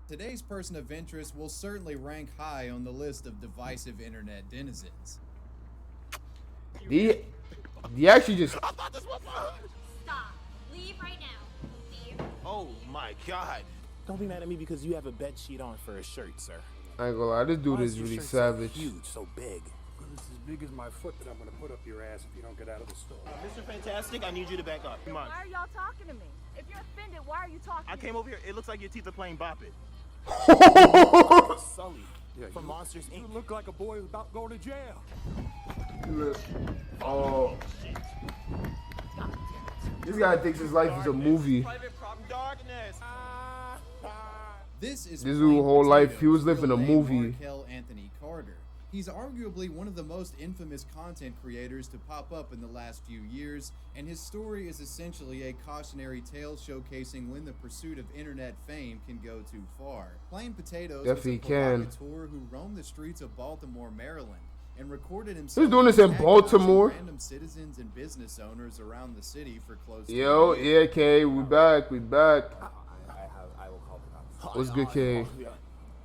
Today's person of interest will certainly rank high on the list of divisive internet denizens. The actually just. Stop. Leave right now. Leave. Oh my God. Don't be mad at me because you have a bed sheet on for a shirt, sir. I ain't gonna lie, this dude is really savage. So huge, so big. It's as big as my foot that I'm gonna put up your ass if you don't get out of the store. Mr. Fantastic, I need you to back up. Come on. Why are y'all talking to me? If you're offended, why are you talking I to came me? over here. It looks like your teeth are playing Bop It. Sully from Monsters Inc. You look like a boy who's about going to jail. Oh. This guy thinks his life is a movie. Darkness. This is This dude's whole life, he was living a real name, movie. Markel Anthony Carter. He's arguably one of the most infamous content creators to pop up in the last few years, and his story is essentially a cautionary tale showcasing when the pursuit of internet fame can go too far. Plain Potatoes Definitely was a can. provocateur who roamed the streets of Baltimore, Maryland, and recorded himself. He was doing this in attacking Baltimore. Random citizens and business owners around the city for close to Yo, a year. yeah, K, we back. I will call the cops. What's good, K?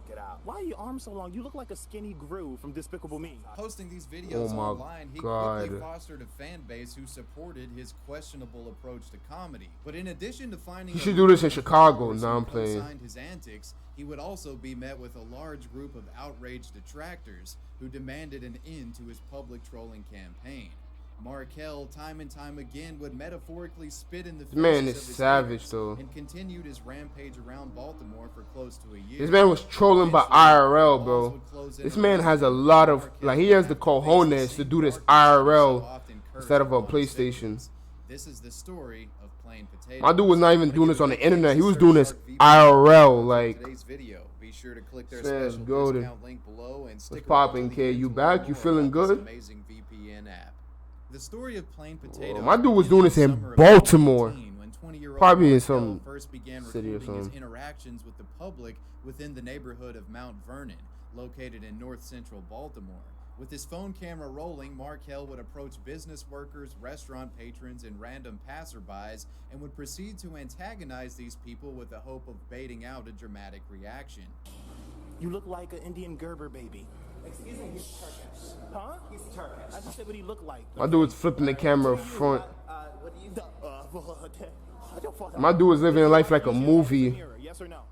Get out. Why are your arms so long? You look like a skinny Gru from Despicable Me. Posting these videos Oh my online, he God. quickly fostered a fan base who supported his questionable approach to comedy. But in addition to finding, He should do this in Chicago. Nah, I'm playing. co-signed his antics, he would also be met with a large group of outraged detractors who demanded an end to his public trolling campaign. Markel, time and time again, would metaphorically spit in the faces man of is his savage, haters though. and continued his rampage around Baltimore for close to a year. This man was trolling by IRL, bro. This man has a lot of, like, he has the cojones to do this IRL instead of a PlayStation. This is the story of Plain Potatoes. My dude was not even doing this on the internet. He was doing this IRL, like. Today's video. Be sure to click their Sam's special golden. discount link below and stick What's poppin', K? You back? You feeling good? Amazing VPN app. The story of Plain Potatoes. My dude was doing this in summer of Baltimore. 2018, when 20-year-old Probably in Markel some first began city or recording his something. interactions with the public within the neighborhood of Mount Vernon, located in north central Baltimore. With his phone camera rolling, Markel would approach business workers, restaurant patrons, and random passerbys, and would proceed to antagonize these people with the hope of baiting out a dramatic reaction. You look like an Indian Gerber baby. Excuse me, he's Turkish. Huh? He's Turkish. I just said what he looked like. My dude was flipping the camera front. What do you My dude was living life like a movie. Yes or no?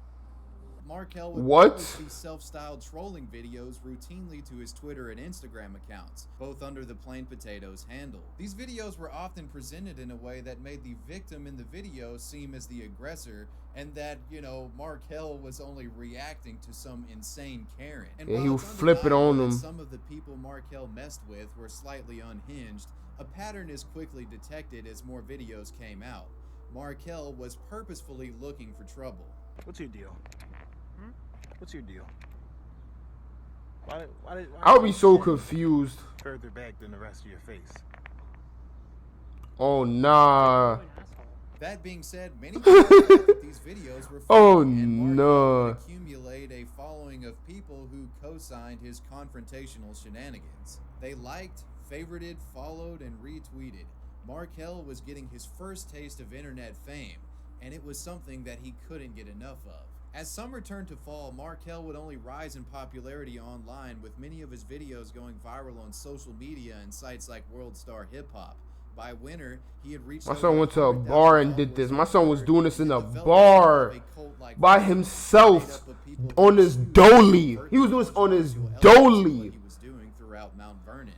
Markel would What? publish these self-styled trolling videos routinely to his Twitter and Instagram accounts, both under the Plain Potatoes handle. These videos were often presented in a way that made the victim in the video seem as the aggressor, and that, you know, Markel was only reacting to some insane Karen. And Yeah, while he would it's flip it on undeniable that them. some of the people Markel messed with were slightly unhinged, a pattern is quickly detected as more videos came out. Markel was purposefully looking for trouble. What's your deal? What's your deal? Why I would be so confused. further back than the rest of your face? Oh, nah. That being said, many people thought that these videos were Oh, funny, and no. Markel would accumulate a following of people who co-signed his confrontational shenanigans. They liked, favorited, followed, and retweeted. Markel was getting his first taste of internet fame, and it was something that he couldn't get enough of. As summer turned to fall, Markel would only rise in popularity online, with many of his videos going viral on social media and sites like World Star Hip Hop. By winter, he had reached. My son went to a bar and did this. My son was doing this in a bar by himself on his dolly. He was doing this on his dolly. He was doing throughout Mount Vernon,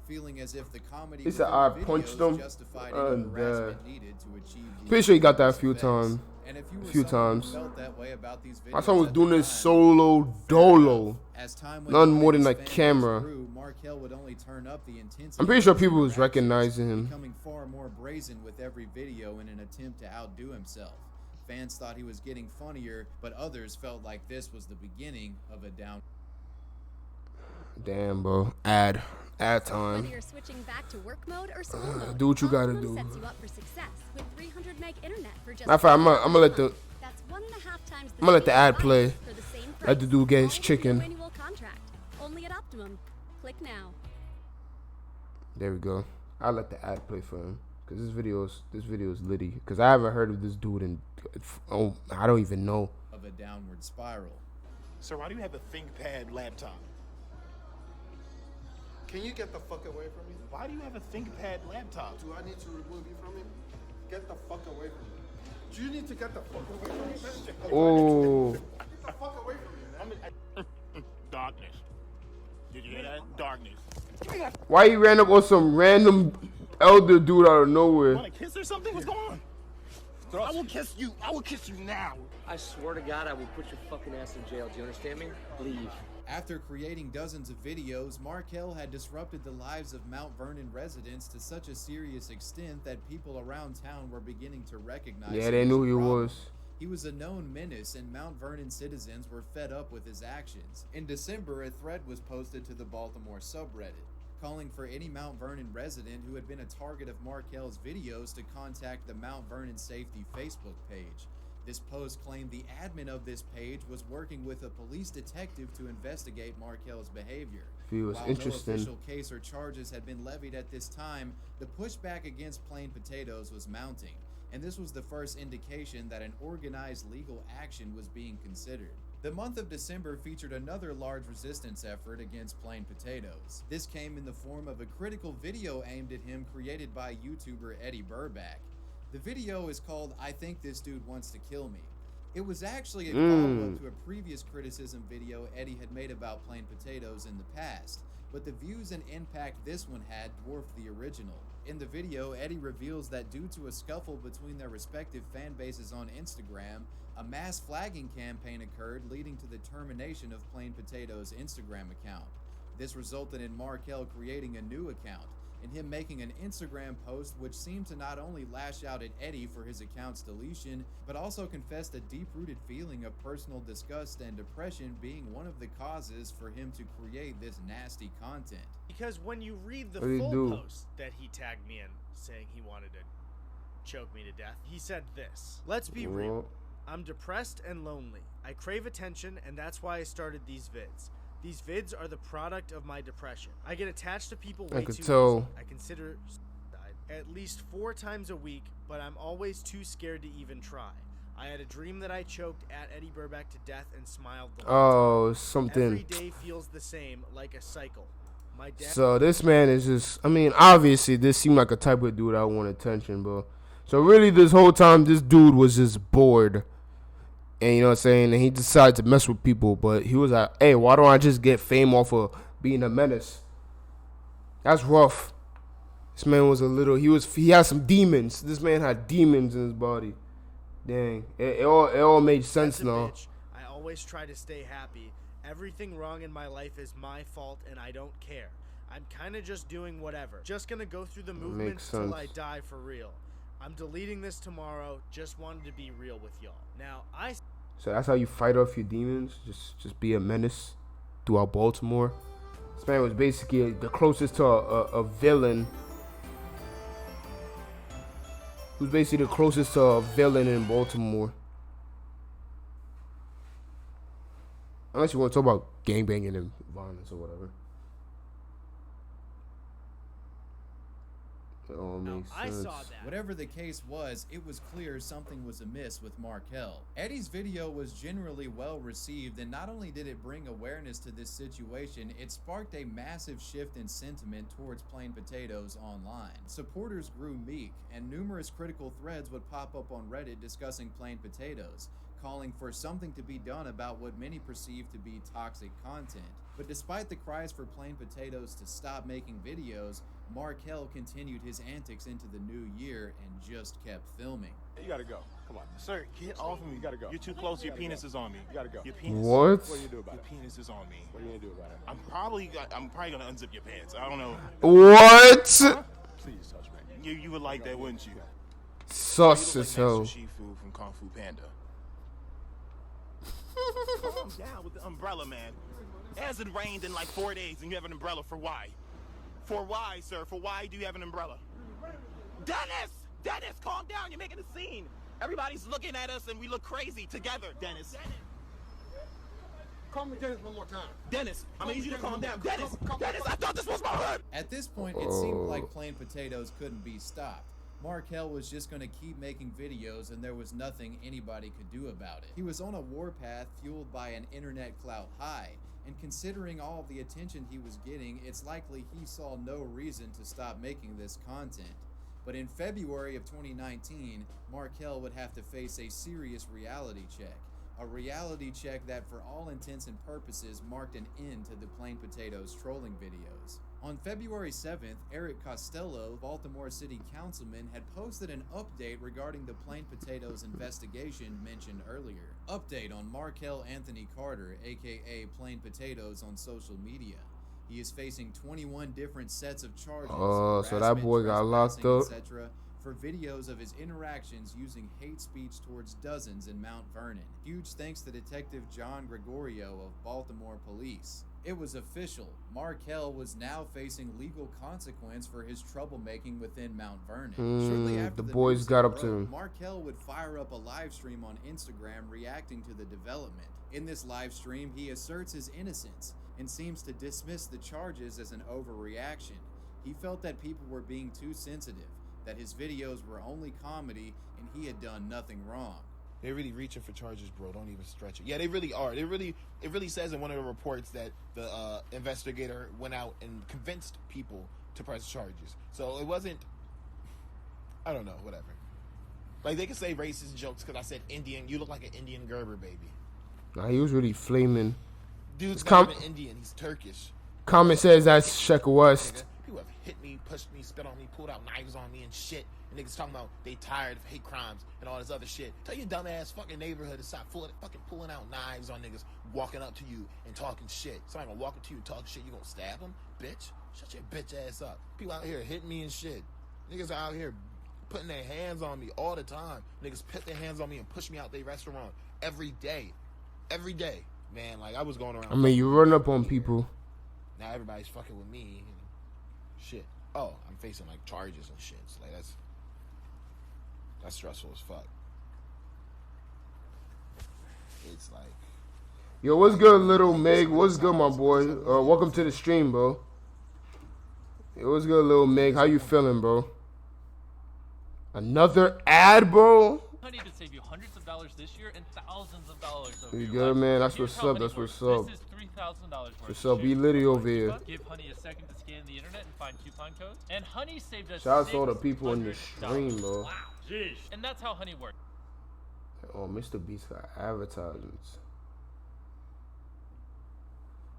feeling as if the comedy He said, within "I the punched videos him." justified Oh, any harassment God. needed to achieve the Pretty sure he got that a intended few effects. times. And if you were A few someone who times. felt that way about these My videos son was at doing the this time, solo dolo. as time went None on more and than his a fan base camera. grew, Markel would only turn up the intensity I'm pretty sure of his people was interactions, recognizing him. becoming far more brazen with every video in an attempt to outdo himself. Fans thought he was getting funnier, but others felt like this was the beginning of a down. Damn, bro. Ad time. Whether you're switching back to work mode or solo mode, Do what you gotta Optimum do. sets you up for success with 300 meg internet for just Matter of fact, I'm gonna let the That's 1.5 times I'm gonna let the ad speed play. for the same Let the price. dude get his All with a chicken. no annual contract. Only at Optimum. Click now. There we go. I'll let the ad play for him. Cause this video is litty. Cause I haven't heard of this dude in I don't even know. Of of a downward spiral. Sir, why do you have a ThinkPad laptop? Can you get the fuck away from me? Why do you have a ThinkPad laptop? Do I need to remove you from him? Get the fuck away from me. Do you need to get the fuck away from me? Oh. Get the fuck away from me, man. Darkness. Did you hear that? Darkness. Why he ran up on some random elder dude out of nowhere? Want a kiss or something? What's going on? I will kiss you. I will kiss you now. I swear to God, I will put your fucking ass in jail. Do you understand me? Leave. After creating dozens of videos, Markel had disrupted the lives of Mount Vernon residents to such a serious extent that people around town were beginning to recognize him. Yeah, they knew he was. He was a known menace, and Mount Vernon citizens were fed up with his actions. In December, a thread was posted to the Baltimore subreddit, calling for any Mount Vernon resident who had been a target of Markel's videos to contact the Mount Vernon Safety Facebook page. This post claimed the admin of this page was working with a police detective to investigate Markel's behavior. He was While interesting. no official case or charges had been levied at this time, the pushback against Plain Potatoes was mounting, and this was the first indication that an organized legal action was being considered. The month of December featured another large resistance effort against Plain Potatoes. This came in the form of a critical video aimed at him created by YouTuber Eddie Burback. The video is called "I Think This Dude Wants to Kill Me." It was actually a follow-up to a previous criticism video Eddie had made about Plain Potatoes in the past, but the views and impact this one had dwarfed the original. In the video, Eddie reveals that due to a scuffle between their respective fan bases on Instagram, a mass flagging campaign occurred, leading to the termination of Plain Potatoes' Instagram account. This resulted in Markel creating a new account, and him making an Instagram post which seemed to not only lash out at Eddie for his account's deletion, but also confessed a deep-rooted feeling of personal disgust and depression being one of the causes for him to create this nasty content. Because when you read the What did he full do? post that he tagged me in saying he wanted to choke me to death, he said this: "Let's be real. I'm depressed and lonely. I crave attention, and that's why I started these vids. These vids are the product of my depression. I get attached to people way too easily. I consider suicide at least 4 times a week, but I'm always too scared to even try. I had a dream that I choked at Eddie Burback to death and smiled the whole time. Something. Every day feels the same, like a cycle. My dad." So this man is just, I mean, obviously this seemed like a type of dude I want attention, bro. So really this whole time this dude was just bored. And you know what I'm saying? And he decided to mess with people, but he was like, hey, why don't I just get fame off of being a menace? That's rough. This man was a little, he had some demons. This man had demons in his body. Dang. It all made sense now. Bitch. I always try to stay happy. Everything wrong in my life is my fault and I don't care. I'm kind of just doing whatever. Just gonna go through the movement till I die for real. I'm deleting this tomorrow. Just wanted to be real with y'all. Now, So that's how you fight off your demons? Just be a menace throughout Baltimore? This man was basically the closest to a villain. He was basically the closest to a villain in Baltimore. Unless you want to talk about gangbanging and violence or whatever. It all makes sense. I saw that. Whatever the case was, it was clear something was amiss with Markel. Eddie's video was generally well received, and not only did it bring awareness to this situation, it sparked a massive shift in sentiment towards Plain Potatoes online. Supporters grew meek, and numerous critical threads would pop up on Reddit discussing Plain Potatoes, calling for something to be done about what many perceive to be toxic content. But despite the cries for Plain Potatoes to stop making videos, Markel continued his antics into the new year and just kept filming. You gotta go. Come on. Sir, get off of me. You gotta go. You're too close. Your penis is on me. You gotta go. Your penis. What? What are you do about it? Your penis is on me. What are you gonna do about it? I'm probably gonna unzip your pants. I don't know. What? Huh? Please touch me. You would like that, wouldn't you? Sus as hell. Shifu from Kung Fu Panda. Calm down with the umbrella, man. It hasn't rained in like 4 days, and you have an umbrella for why? For why, sir? For why do you have an umbrella? Dennis! Dennis, calm down. You're making a scene. Everybody's looking at us, and we look crazy together, Dennis. Call me Dennis one more time. Dennis, I need you to calm down. Dennis! Dennis, I thought this was my hood! At this point, it seemed like Plain Potatoes couldn't be stopped. Markel was just going to keep making videos and there was nothing anybody could do about it. He was on a warpath fueled by an internet clout high, and considering all of the attention he was getting, it's likely he saw no reason to stop making this content. But in February of 2019, Markel would have to face a serious reality check. A reality check that for all intents and purposes marked an end to the Plain Potatoes trolling videos. On February 7th, Eric Costello, Baltimore City Councilman, had posted an update regarding the Plain Potatoes investigation mentioned earlier. Update on Markel Anthony Carter, aka Plain Potatoes, on social media. He is facing 21 different sets of charges. Oh, so that boy got locked up, etc., for videos of his interactions using hate speech towards dozens in Mount Vernon. Huge thanks to Detective John Gregorio of Baltimore Police. It was official. Markel was now facing legal consequence for his troublemaking within Mount Vernon. Shortly after the boys news got up broke, to him. Markel would fire up a live stream on Instagram reacting to the development. In this live stream, he asserts his innocence and seems to dismiss the charges as an overreaction. He felt that people were being too sensitive, that his videos were only comedy and he had done nothing wrong. They're really reaching for charges, bro. Don't even stretch it. Yeah, they really are. It really says in one of the reports that the investigator went out and convinced people to press charges. So it wasn't, I don't know, whatever. Like, they could say racist jokes because I said Indian. You look like an Indian Gerber, baby. Nah, he was really flaming. Dude's not even Indian. He's Turkish. Comment says that's Sheck West. People have hit me, pushed me, spit on me, pulled out knives on me and shit. And niggas talking about they tired of hate crimes and all this other shit. Tell your dumb ass fucking neighborhood to stop fucking pulling out knives on niggas walking up to you and talking shit. Somebody gonna walk up to you and talk shit, you gonna stab them? Bitch, shut your bitch ass up. People out here hitting me and shit. Niggas out here putting their hands on me all the time. Niggas put their hands on me and push me out their restaurant every day. Every day. Man, like, I was going around. I mean, you run up on people. Now everybody's fucking with me and shit. Oh, I'm facing like charges and shit. So, like, that's stressful as fuck. It's like, Yo, what's good, little Meg? What's good, my boy? Welcome to the stream, bro. Yo, what's good, little Meg? How you feeling, bro? Another ad, bro? Honey to save you hundreds of dollars this year and thousands of dollars over You your good, life. man? That's Here's what's how up. Honey That's what's works. up. This is $3,000 worth. What's up? Be litty over here. Give Honey a second to scan the internet and find coupon codes. And Honey saved us. Shout out to all the people in the stream, bro. Wow. Jeez. And that's how Honey works. Oh, Mr. Beast got advertisements.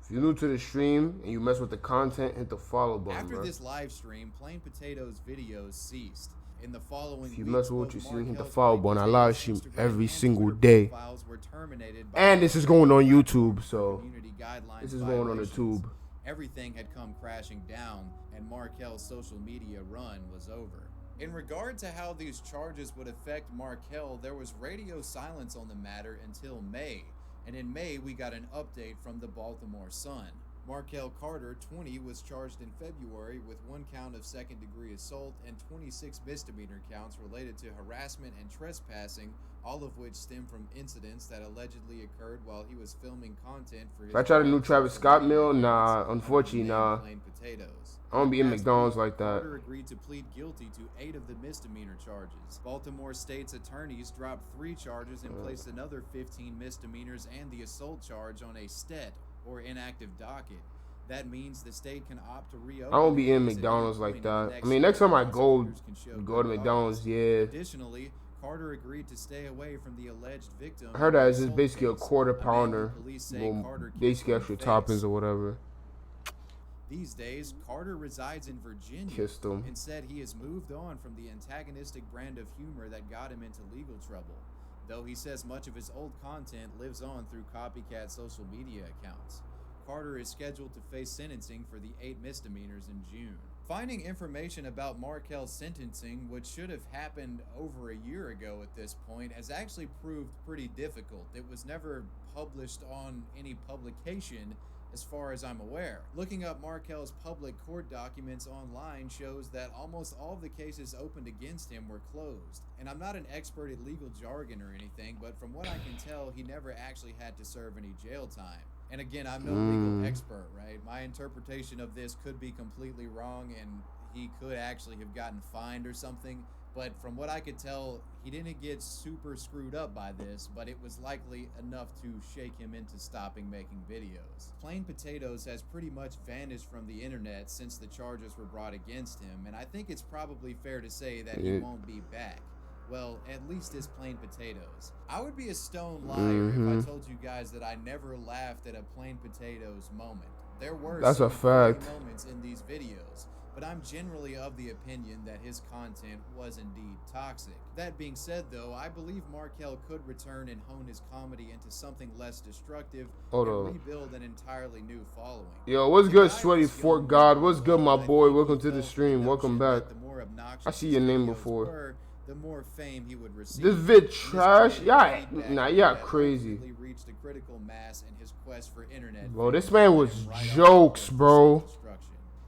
If you're new to the stream and you mess with the content, hit the follow button, After bro. this live stream, Plain Potatoes videos ceased. In the following If you weeks, mess with what both you see, hit the Markel's follow Plain button. I live Potatoes stream Instagram every and single Twitter day. profiles were terminated by And this is going on YouTube, so community guidelines this is going on the violations. tube. Everything had come crashing down, and Markel's social media run was over. In regard to how these charges would affect Markel, there was radio silence on the matter until May, and in May we got an update from the Baltimore Sun. Markel Carter, 20, was charged in February with 1 count of second-degree assault and 26 misdemeanor counts related to harassment and trespassing, all of which stem from incidents that allegedly occurred while he was filming content for his... If I try the new Travis Scott meal, nah, unfortunately, nah. Plain Potatoes. I don't be in McDonald's like that. Carter agreed to plead guilty to 8 of the misdemeanor charges. Baltimore State's attorneys dropped 3 charges and placed another 15 misdemeanors and the assault charge on a STET, or inactive docket. That means the state can opt to reopen. I don't be in the case at McDonald's any like point in the that. I next mean, next time I year. go Prosecutors can show to good McDonald's, cause. yeah. Additionally, Carter agreed to stay away from the alleged victim. I heard that it's just assault basically a case. quarter A man who pounder. police say Well, Carter basically kissed in extra the face. toppings or whatever. These days, Carter resides in Virginia Kissed him. and said he has moved on from the antagonistic brand of humor that got him into legal trouble, though he says much of his old content lives on through copycat social media accounts. Carter is scheduled to face sentencing for the 8 misdemeanors in June. Finding information about Markel's sentencing, which should have happened over a year ago at this point, has actually proved pretty difficult. It was never published on any publication as far as I'm aware. Looking up Markel's public court documents online shows that almost all of the cases opened against him were closed. And I'm not an expert at legal jargon or anything, but from what I can tell, he never actually had to serve any jail time. And again, I'm no legal expert, right? My interpretation of this could be completely wrong and he could actually have gotten fined or something, But from what I could tell, he didn't get super screwed up by this, but it was likely enough to shake him into stopping making videos. Plain Potatoes has pretty much vanished from the internet since the charges were brought against him, and I think it's probably fair to say that he won't be back. Well, at least as Plain Potatoes. I would be a stone liar if I told you guys that I never laughed at a Plain Potatoes moment. There were some funny moments in these videos, but I'm generally of the opinion that his content was indeed toxic. That being said, though, I believe Markel could return and hone his comedy into something less destructive and rebuild an entirely new following. Yo, what's good, Sweaty Fort God? What's good, my boy? Welcome to the stream. Welcome back. I see your name before. The more fame he would receive. This vid trash? Yeah, crazy. Reached a critical mass in his quest for internet. Bro, this man was jokes, bro.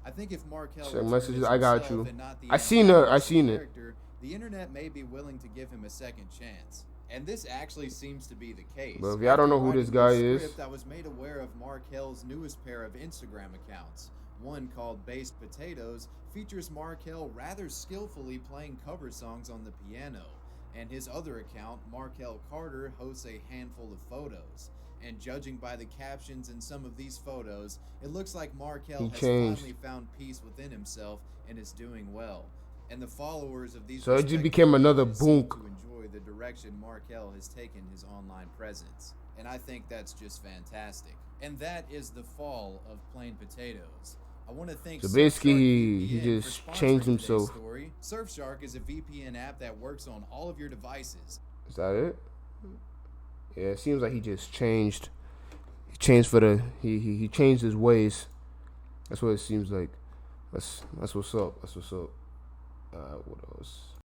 I think if Markel messages, I got you. I seen it. The internet may be willing to give him a second chance. And this actually seems to be the case. But if y'all don't know who this guy is, I was made aware of Markel's newest pair of Instagram accounts. One called Bassi Potatoes features Markel rather skillfully playing cover songs on the piano, and his other account, Markel Carter, hosts a handful of photos. And judging by the captions in some of these photos, it looks like Markel has finally found peace within himself and is doing well. And the followers of these so it just became another boom to enjoy the direction Markel has taken his online presence. And I think that's just fantastic. And that is the fall of Plain Potatoes. I want to thank so basically he just changed himself. Surfshark is a VPN app that works on all of your devices. Is that it? Yeah, it seems like he just changed. He changed for the he changed his ways. That's what it seems like. That's what's up. That's what's up. What else?